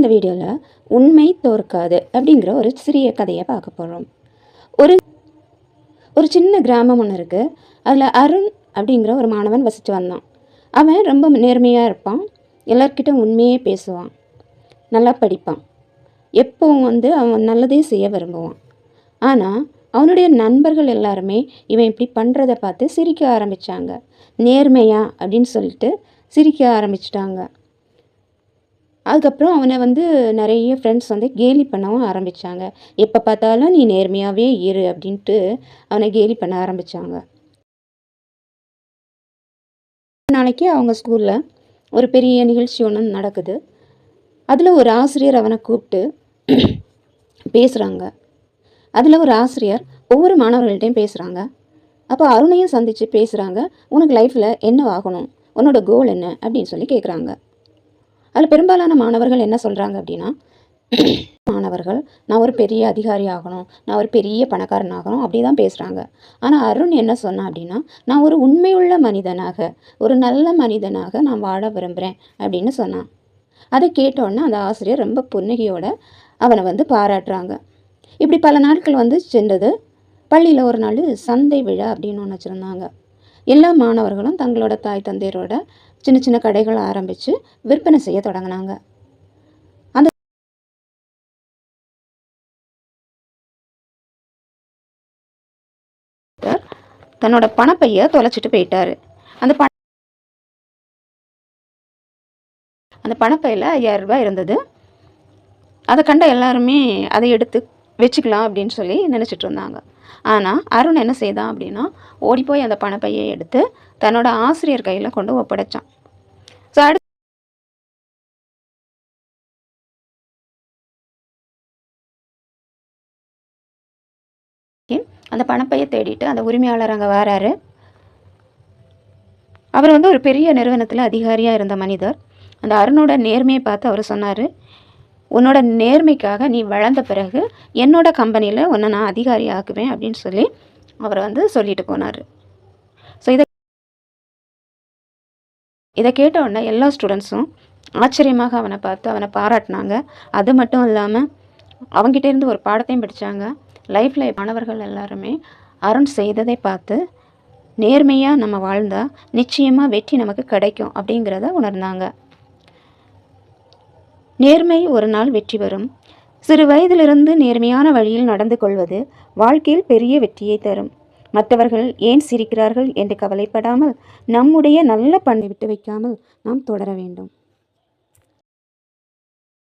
இந்த வீடியோவில் உண்மை தோற்காது அப்படிங்கிற ஒரு சிறிய கதையை பார்க்க போகிறோம். ஒரு ஒரு சின்ன கிராமம் ஒன்று இருக்குது. அதில் அருண் அப்படிங்கிற ஒரு மாணவன் வசித்து வந்தான். அவன் ரொம்ப நேர்மையாக இருப்பான், எல்லார்கிட்ட உண்மையே பேசுவான், நல்லா படிப்பான், எப்பவும் அவன் நல்லதே செய்ய விரும்புவான். ஆனால் அவனுடைய நண்பர்கள் எல்லாருமே இவன் இப்படி பண்ணுறதை பார்த்து சிரிக்க ஆரம்பித்தாங்க. நேர்மையா அப்படின்னு சொல்லிட்டு சிரிக்க ஆரம்பிச்சிட்டாங்க. அதுக்கப்புறம் அவனை நிறைய ஃப்ரெண்ட்ஸ் கேலி பண்ணவும் ஆரம்பித்தாங்க. எப்போ பார்த்தாலும் நீ நேர்மையாகவே இரு அப்படின்ட்டு அவனை கேலி பண்ண ஆரம்பித்தாங்க. நாளைக்கு அவங்க ஸ்கூலில் ஒரு பெரிய நிகழ்ச்சி ஒன்று நடக்குது. அதில் ஒரு ஆசிரியர் அவனை கூப்பிட்டு பேசுகிறாங்க. அதில் ஒரு ஆசிரியர் ஒவ்வொரு மாணவர்கள்ட்டையும் பேசுகிறாங்க. அப்போ அருணையும் சந்தித்து பேசுகிறாங்க. உனக்கு லைஃப்பில் என்ன ஆகணும், உன்னோட கோல் என்ன அப்படின்னு சொல்லி கேட்குறாங்க. அதில் பெரும்பாலான மாணவர்கள் என்ன சொல்கிறாங்க அப்படின்னா, மாணவர்கள் நான் ஒரு பெரிய அதிகாரி ஆகணும், நான் ஒரு பெரிய பணக்காரன் ஆகணும் அப்படி தான் பேசுகிறாங்க. ஆனால் அருண் என்ன சொன்னான் அப்படின்னா, நான் ஒரு உண்மையுள்ள மனிதனாக, ஒரு நல்ல மனிதனாக நான் வாழ விரும்புகிறேன் அப்படின்னு சொன்னான். அதை கேட்டோன்னே அந்த ஆசிரியர் ரொம்ப புன்னகையோடு அவனை பாராட்டுறாங்க. இப்படி பல நாட்கள் சென்றது. பள்ளியில் ஒரு நாள் சந்தை விழா அப்படின்னு ஒன்று வச்சுருந்தாங்க. எல்லா மாணவர்களும் தங்களோட தாய் தந்தையரோட சின்ன சின்ன கடைகளை ஆரம்பித்து விற்பனை செய்ய தொடங்கினாங்க. அந்த தன்னோட பணப்பையை தொலைச்சிட்டு போயிட்டாரு. அந்த பணப்பையில் 5000 ரூபாய் இருந்தது. அதை கண்ட எல்லாருமே அதை எடுத்து வச்சுக்கலாம் அப்படின்னு சொல்லி நினச்சிட்டு இருந்தாங்க. ஆனால் அருண் என்ன செய்தான் அப்படின்னா, ஓடிப்போய் அந்த பணப்பையை எடுத்து தன்னோட ஆசிரியர் கையில் கொண்டு ஒப்படைச்சான். ஸோ அந்த பணப்பையை தேடிட்டு அந்த உரிமையாளர் அங்கே வராரு. அவர் ஒரு பெரிய நிறுவனத்தில் அதிகாரியாக இருந்த மனிதர். அந்த அருணோட நேர்மையை பார்த்து அவர் சொன்னார், உன்னோட நேர்மைக்காக நீ வளர்ந்த பிறகு என்னோட கம்பெனியில் உன்னை நான் அதிகாரி ஆக்குவேன் அப்படின்னு சொல்லி அவர் சொல்லிட்டு போனார். ஸோ இதை கேட்ட உடனே எல்லா ஸ்டூடெண்ட்ஸும் ஆச்சரியமாக அவனை பார்த்து அவனை பாராட்டினாங்க. அது மட்டும் இல்லாமல் அவங்ககிட்டேருந்து ஒரு பாடத்தையும் படித்தாங்க. லைஃப்பில் மாணவர்கள் எல்லாருமே அருண் செய்ததை பார்த்து நேர்மையாக நம்ம வாழ்ந்தால் நிச்சயமாக வெற்றி நமக்கு கிடைக்கும் அப்படிங்கிறத உணர்ந்தாங்க. நேர்மை ஒரு நாள் வெற்றி பெறும். சிறு வயதிலிருந்து நேர்மையான வழியில் நடந்து கொள்வது வாழ்க்கையில் பெரிய வெற்றியை தரும். மற்றவர்கள் ஏன் சிரிக்கிறார்கள் என்று கவலைப்படாமல் நம்முடைய நல்ல பண்பை விட்டு வைக்காமல் நாம் தொடர வேண்டும்.